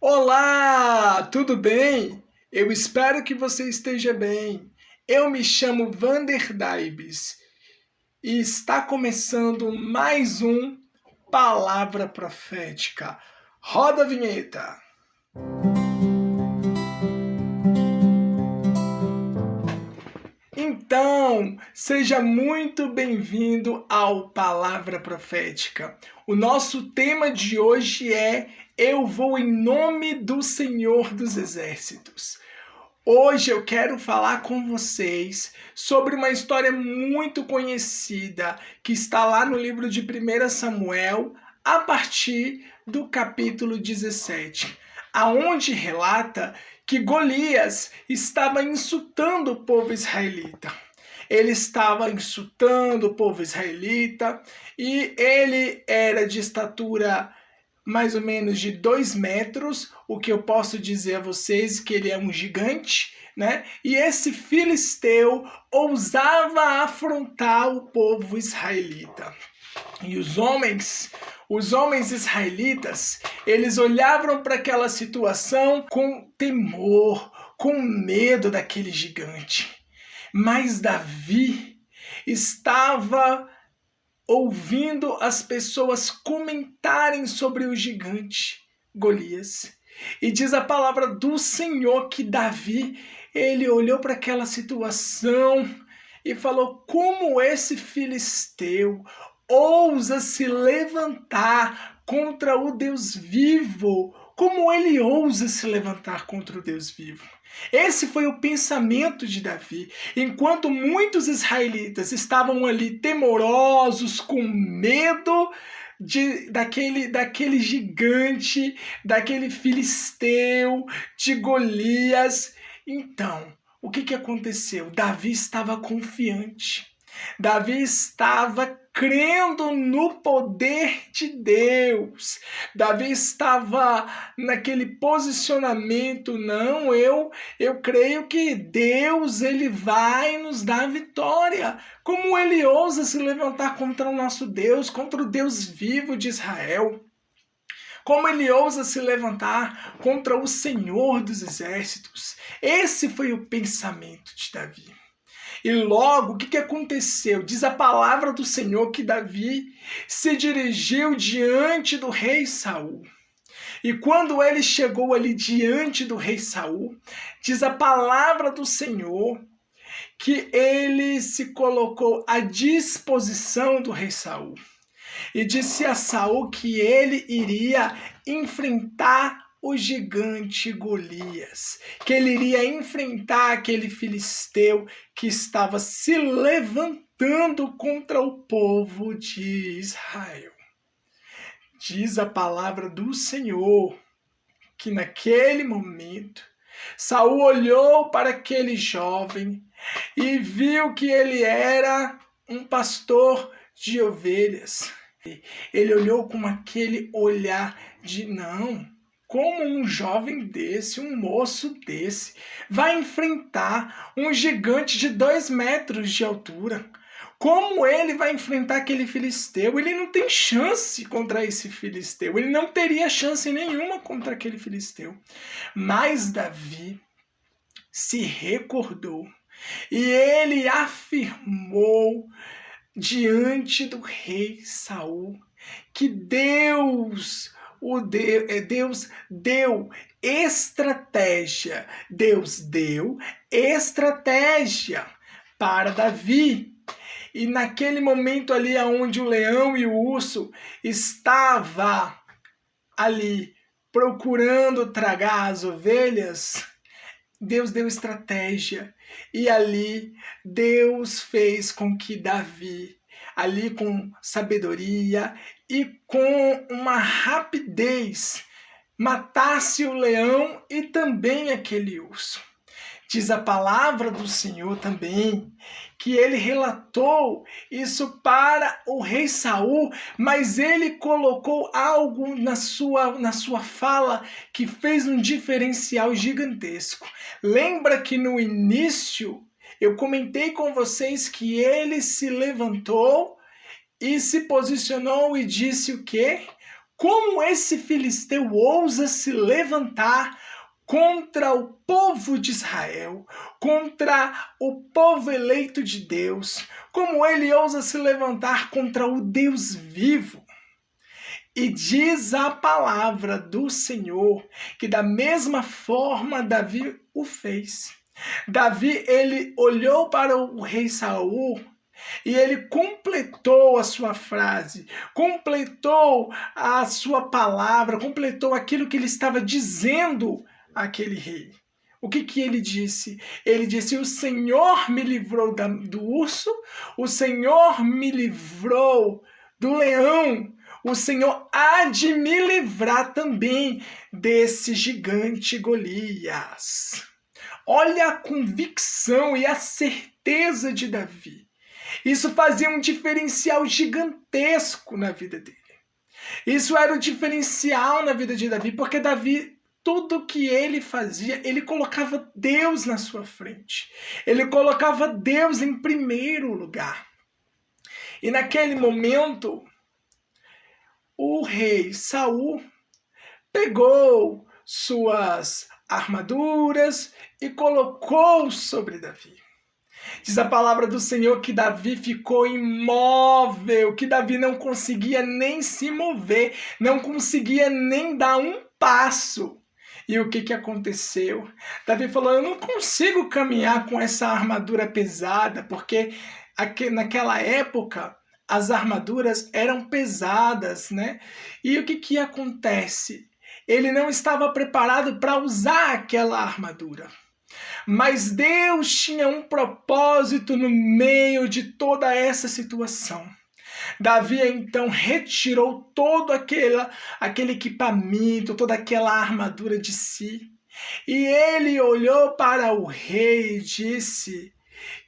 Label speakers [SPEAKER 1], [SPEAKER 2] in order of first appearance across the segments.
[SPEAKER 1] Olá, tudo bem? Eu espero que você esteja bem. Eu me chamo Vander Daibes e está começando mais um Palavra Profética. Roda a vinheta. Então, seja muito bem-vindo ao Palavra Profética. O nosso tema de hoje é Eu vou em nome do Senhor dos Exércitos. Hoje eu quero falar com vocês sobre uma história muito conhecida que está lá no livro de 1 Samuel, a partir do capítulo 17, aonde relata que Golias estava insultando o povo israelita. Ele estava insultando o povo israelita e ele era de estatura mais ou menos de 2 metros, o que eu posso dizer a vocês que ele é um gigante, né? E esse filisteu ousava afrontar o povo israelita. E os homens israelitas, eles olhavam para aquela situação com temor, com medo daquele gigante. Mas Davi estava ouvindo as pessoas comentarem sobre o gigante Golias. E diz a palavra do Senhor que Davi, ele olhou para aquela situação e falou: como esse filisteu ousa se levantar contra o Deus vivo? Como ele ousa se levantar contra o Deus vivo? Esse foi o pensamento de Davi. Enquanto muitos israelitas estavam ali temorosos, com medo daquele gigante, daquele filisteu, de Golias. Então, o que aconteceu? Davi estava confiante. Davi estava crendo no poder de Deus. Davi estava naquele posicionamento, não, eu creio que Deus ele vai nos dar vitória. Como ele ousa se levantar contra o nosso Deus, contra o Deus vivo de Israel? Como ele ousa se levantar contra o Senhor dos Exércitos? Esse foi o pensamento de Davi. E logo, o que aconteceu? Diz a palavra do Senhor que Davi se dirigiu diante do rei Saul. E quando ele chegou ali diante do rei Saul, diz a palavra do Senhor que ele se colocou à disposição do rei Saul. E disse a Saul que ele iria enfrentar o gigante Golias, que ele iria enfrentar aquele filisteu que estava se levantando contra o povo de Israel. Diz a palavra do Senhor que naquele momento Saul olhou para aquele jovem e viu que ele era um pastor de ovelhas. Ele olhou com aquele olhar de não. Como um jovem desse, um moço desse, vai enfrentar um gigante de 2 metros de altura? Como ele vai enfrentar aquele filisteu? Ele não tem chance contra esse filisteu. Ele não teria chance nenhuma contra aquele filisteu. Mas Davi se recordou e ele afirmou diante do rei Saul que Deus deu estratégia. Deus deu estratégia para Davi. E naquele momento ali onde o leão e o urso estavam ali procurando tragar as ovelhas, Deus deu estratégia. E ali Deus fez com que Davi, ali com sabedoria e com uma rapidez, matasse o leão e também aquele urso. Diz a palavra do Senhor também que ele relatou isso para o rei Saul, mas ele colocou algo na sua fala que fez um diferencial gigantesco. Lembra que no início eu comentei com vocês que ele se levantou e se posicionou e disse o quê? como esse filisteu ousa se levantar contra o povo de Israel, contra o povo eleito de Deus, como ele ousa se levantar contra o Deus vivo. E diz a palavra do Senhor que da mesma forma Davi o fez. Davi, ele olhou para o rei Saul e ele completou a sua frase, completou a sua palavra, completou aquilo que ele estava dizendo àquele rei. O que ele disse? Ele disse: o Senhor me livrou do urso, o Senhor me livrou do leão, o Senhor há de me livrar também desse gigante Golias. Olha a convicção e a certeza de Davi. Isso fazia um diferencial gigantesco na vida dele. Isso era o diferencial na vida de Davi, porque Davi, tudo que ele fazia, ele colocava Deus na sua frente. Ele colocava Deus em primeiro lugar. E naquele momento, o rei Saul pegou suas armaduras e colocou sobre Davi. Diz a palavra do Senhor que Davi ficou imóvel, que Davi não conseguia nem se mover, não conseguia nem dar um passo. E o que aconteceu? Davi falou: eu não consigo caminhar com essa armadura pesada, porque naquela época as armaduras eram pesadas, né? E o que acontece? Ele não estava preparado para usar aquela armadura. Mas Deus tinha um propósito no meio de toda essa situação. Davi então retirou todo aquele equipamento, toda aquela armadura de si. E ele olhou para o rei e disse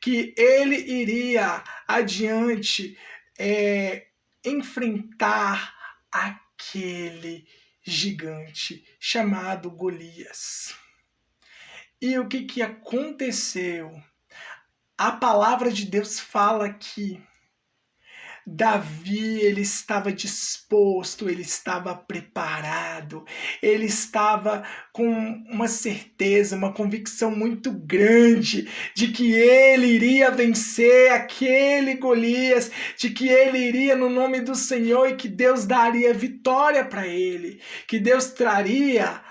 [SPEAKER 1] que ele iria adiante enfrentar aquele gigante chamado Golias. E o que aconteceu? A palavra de Deus fala que Davi, ele estava disposto, ele estava preparado, ele estava com uma certeza, uma convicção muito grande de que ele iria vencer aquele Golias, de que ele iria no nome do Senhor e que Deus daria vitória para ele, que Deus traria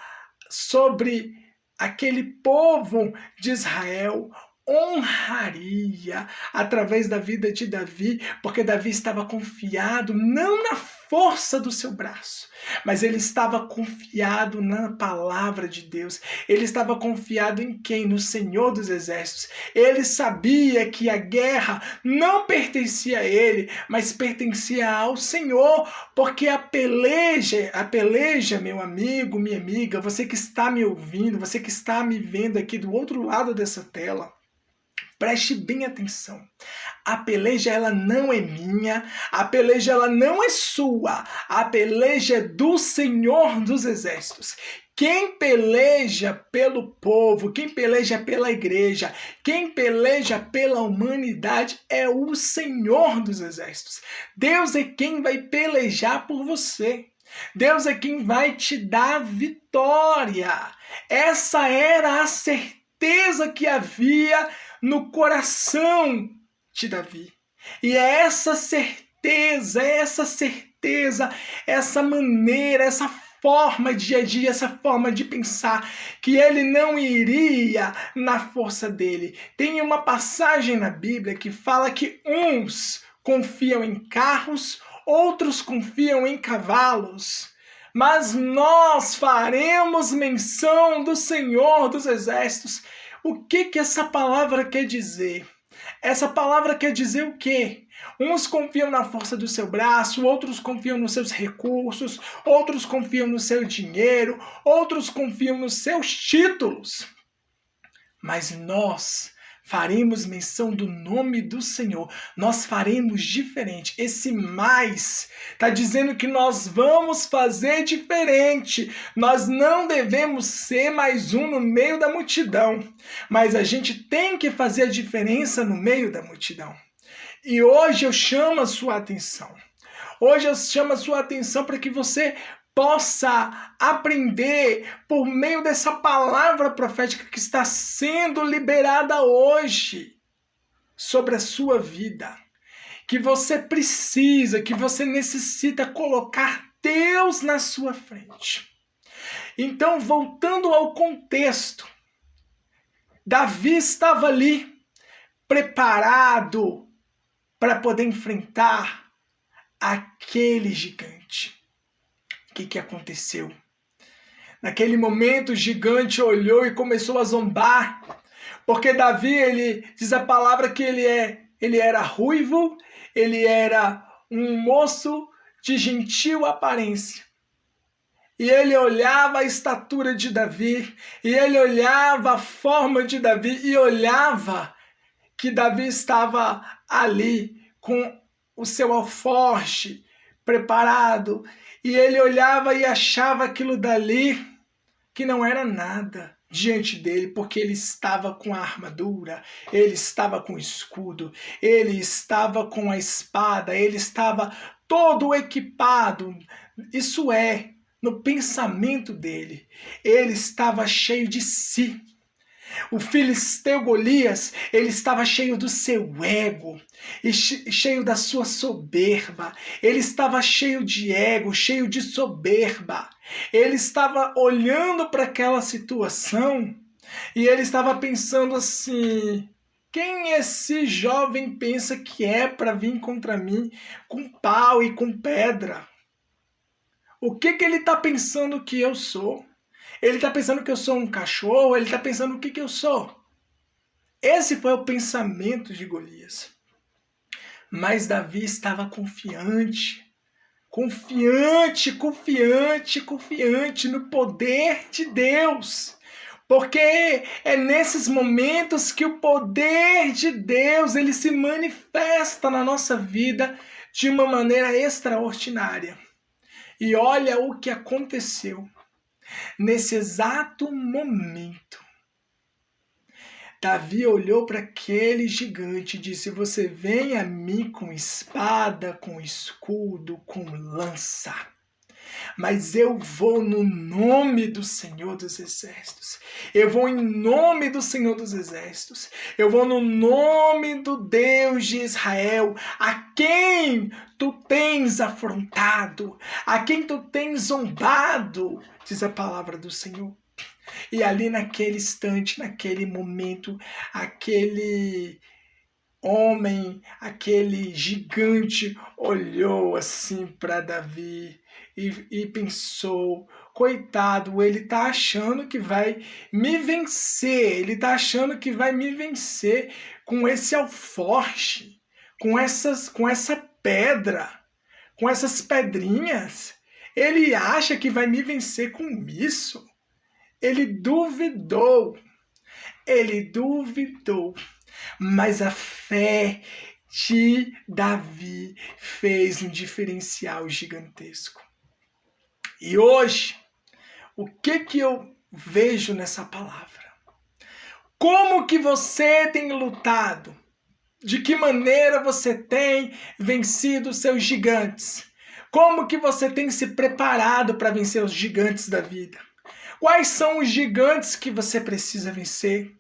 [SPEAKER 1] sobre aquele povo de Israel, honraria através da vida de Davi, porque Davi estava confiado não na força do seu braço, mas ele estava confiado na palavra de Deus. Ele estava confiado em quem? No Senhor dos Exércitos. Ele sabia que a guerra não pertencia a ele, mas pertencia ao Senhor, porque a peleja, meu amigo, minha amiga, você que está me ouvindo, você que está me vendo aqui do outro lado dessa tela, preste bem atenção. A peleja, ela não é minha, a peleja, ela não é sua, a peleja é do Senhor dos Exércitos. Quem peleja pelo povo, quem peleja pela igreja, quem peleja pela humanidade é o Senhor dos Exércitos. Deus é quem vai pelejar por você. Deus é quem vai te dar vitória. Essa era a certeza que havia no coração de Davi. E é essa certeza, essa maneira, essa forma de agir, essa forma de pensar, que ele não iria na força dele. Tem uma passagem na Bíblia que fala que uns confiam em carros, outros confiam em cavalos, mas nós faremos menção do Senhor dos Exércitos. O que essa palavra quer dizer? Essa palavra quer dizer o quê? Uns confiam na força do seu braço, outros confiam nos seus recursos, outros confiam no seu dinheiro, outros confiam nos seus títulos. Mas nós faremos menção do nome do Senhor. Nós faremos diferente. Esse mais está dizendo que nós vamos fazer diferente. Nós não devemos ser mais um no meio da multidão. Mas a gente tem que fazer a diferença no meio da multidão. E hoje eu chamo a sua atenção. Hoje eu chamo a sua atenção para que você possa aprender por meio dessa palavra profética que está sendo liberada hoje sobre a sua vida. Que você precisa, que você necessita colocar Deus na sua frente. Então, voltando ao contexto, Davi estava ali preparado para poder enfrentar aquele gigante. O que aconteceu? Naquele momento o gigante olhou e começou a zombar, porque Davi, ele diz a palavra que ele era ruivo, ele era um moço de gentil aparência. E ele olhava a estatura de Davi, e ele olhava a forma de Davi, e olhava que Davi estava ali com o seu alforje preparado, e ele olhava e achava aquilo dali que não era nada diante dele, porque ele estava com a armadura, ele estava com o escudo, ele estava com a espada, ele estava todo equipado. Isso é, no pensamento dele, ele estava cheio de si. O filisteu Golias, ele estava cheio do seu ego, e cheio da sua soberba. Ele estava cheio de ego, cheio de soberba. Ele estava olhando para aquela situação e ele estava pensando assim: quem esse jovem pensa que é para vir contra mim com pau e com pedra? O que ele está pensando que eu sou? Ele está pensando que eu sou um cachorro? Ele está pensando o que eu sou? Esse foi o pensamento de Golias. Mas Davi estava confiante no poder de Deus. Porque é nesses momentos que o poder de Deus ele se manifesta na nossa vida de uma maneira extraordinária. E olha o que aconteceu. Nesse exato momento, Davi olhou para aquele gigante e disse: você vem a mim com espada, com escudo, com lança, mas eu vou no nome do Senhor dos Exércitos. Eu vou em nome do Senhor dos Exércitos. Eu vou no nome do Deus de Israel, a quem tu tens afrontado, a quem tu tens zombado, diz a palavra do Senhor. E ali naquele instante, naquele momento, aquele homem, aquele gigante olhou assim para Davi e pensou: coitado, ele tá achando que vai me vencer, ele tá achando que vai me vencer com esse alforje, com essa pedra, com essas pedrinhas. Ele acha que vai me vencer com isso. Ele duvidou, mas a fé de Davi fez um diferencial gigantesco. E hoje, o que eu vejo nessa palavra? Como que você tem lutado? De que maneira você tem vencido os seus gigantes? Como que você tem se preparado para vencer os gigantes da vida? Quais são os gigantes que você precisa vencer?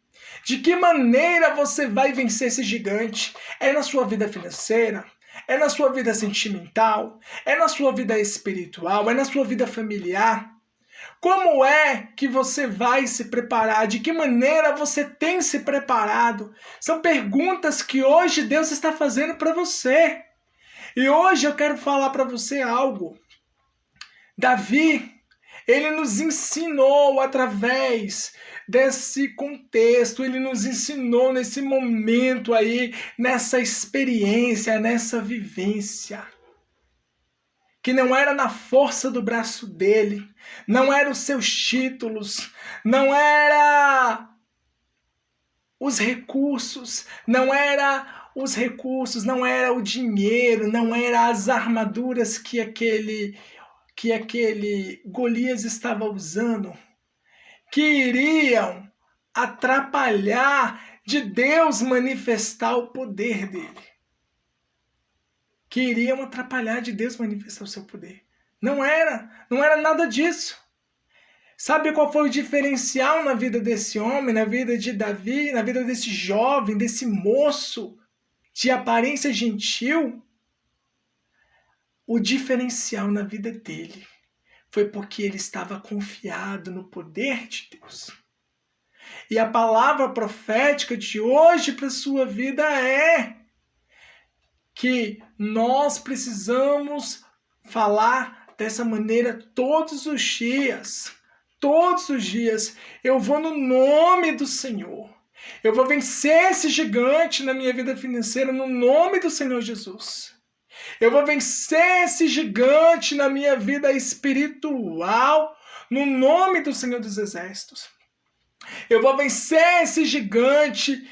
[SPEAKER 1] De que maneira você vai vencer esse gigante? É na sua vida financeira? É na sua vida sentimental? É na sua vida espiritual? É na sua vida familiar? Como é que você vai se preparar? De que maneira você tem se preparado? São perguntas que hoje Deus está fazendo para você. E hoje eu quero falar para você algo. Davi, ele nos ensinou através desse contexto, ele nos ensinou nesse momento aí, nessa experiência, nessa vivência, que não era na força do braço dele, não eram os seus títulos, não era os recursos, não era o dinheiro, não era as armaduras que aquele Golias estava usando, que iriam atrapalhar de Deus manifestar o poder dele. que iriam atrapalhar de Deus manifestar o seu poder. Não era nada disso. Sabe qual foi o diferencial na vida desse homem, na vida de Davi, na vida desse jovem, desse moço de aparência gentil? O diferencial na vida dele foi porque ele estava confiado no poder de Deus. E a palavra profética de hoje para a sua vida é que nós precisamos falar dessa maneira todos os dias. Todos os dias eu vou no nome do Senhor. Eu vou vencer esse gigante na minha vida financeira no nome do Senhor Jesus. Eu vou vencer esse gigante na minha vida espiritual no nome do Senhor dos Exércitos. Eu vou vencer esse gigante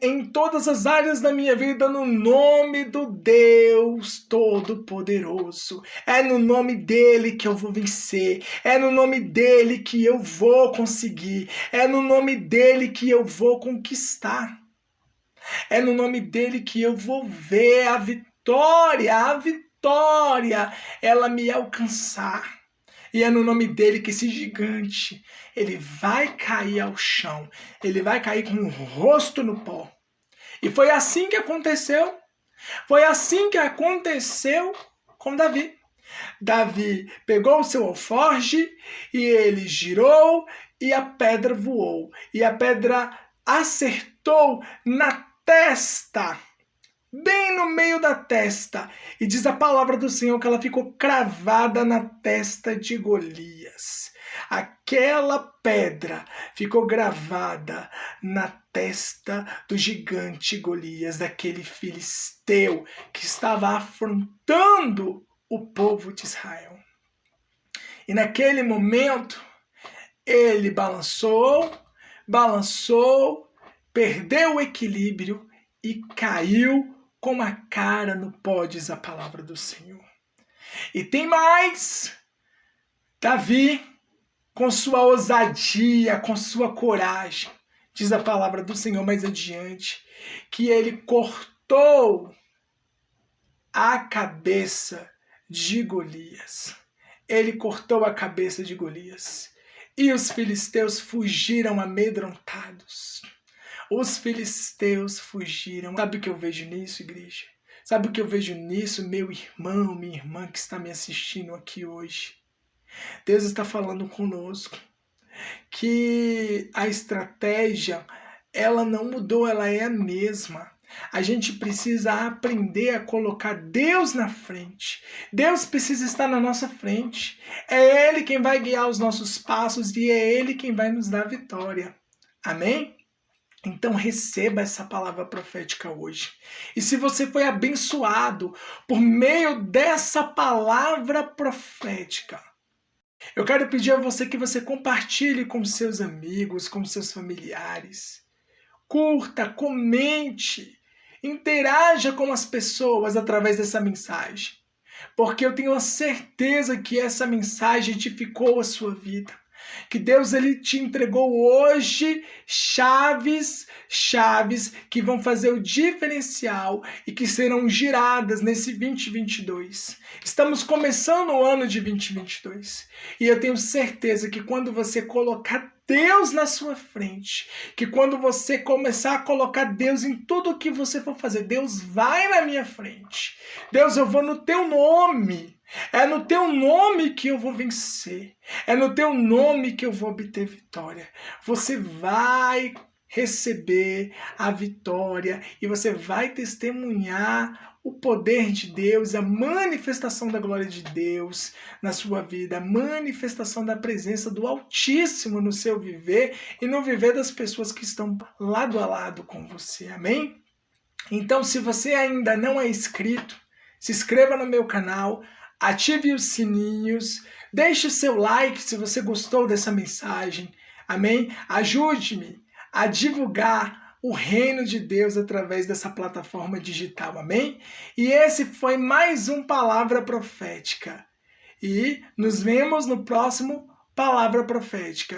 [SPEAKER 1] em todas as áreas da minha vida no nome do Deus Todo-Poderoso. É no nome dele que eu vou vencer. É no nome dele que eu vou conseguir. É no nome dele que eu vou conquistar. É no nome dele que eu vou ver a vitória, ela me alcançar. E é no nome dele que esse gigante, ele vai cair ao chão. Ele vai cair com o rosto no pó. E foi assim que aconteceu. Foi assim que aconteceu com Davi. Davi pegou o seu alforje e ele girou e a pedra voou. E a pedra acertou na testa, bem no meio da testa. E diz a palavra do Senhor que ela ficou cravada na testa de Golias. Aquela pedra ficou gravada na testa do gigante Golias, daquele filisteu que estava afrontando o povo de Israel. E naquele momento, ele balançou, perdeu o equilíbrio e caiu com a cara no pó, diz a palavra do Senhor. E tem mais. Davi, com sua ousadia, com sua coragem, diz a palavra do Senhor mais adiante, que ele cortou a cabeça de Golias. Ele cortou a cabeça de Golias. E os filisteus fugiram amedrontados. Os filisteus fugiram. Sabe o que eu vejo nisso, igreja? Sabe o que eu vejo nisso, meu irmão, minha irmã que está me assistindo aqui hoje? Deus está falando conosco que a estratégia, ela não mudou, ela é a mesma. A gente precisa aprender a colocar Deus na frente. Deus precisa estar na nossa frente. É Ele quem vai guiar os nossos passos e é Ele quem vai nos dar vitória. Amém? Então receba essa palavra profética hoje. E se você foi abençoado por meio dessa palavra profética, eu quero pedir a você que você compartilhe com seus amigos, com seus familiares. Curta, comente, interaja com as pessoas através dessa mensagem. Porque eu tenho a certeza que essa mensagem edificou a sua vida. Que Deus ele te entregou hoje chaves que vão fazer o diferencial e que serão giradas nesse 2022. Estamos começando o ano de 2022 e eu tenho certeza que quando você colocar Deus na sua frente, que quando você começar a colocar Deus em tudo o que você for fazer, Deus vai na minha frente. Deus, eu vou no teu nome. É no teu nome que eu vou vencer. É no teu nome que eu vou obter vitória. Você vai receber a vitória e você vai testemunhar o poder de Deus, a manifestação da glória de Deus na sua vida, a manifestação da presença do Altíssimo no seu viver e no viver das pessoas que estão lado a lado com você. Amém? Então, se você ainda não é inscrito, se inscreva no meu canal, ative os sininhos, deixe o seu like se você gostou dessa mensagem, amém? Ajude-me a divulgar o reino de Deus através dessa plataforma digital, amém? E esse foi mais um Palavra Profética. E nos vemos no próximo Palavra Profética.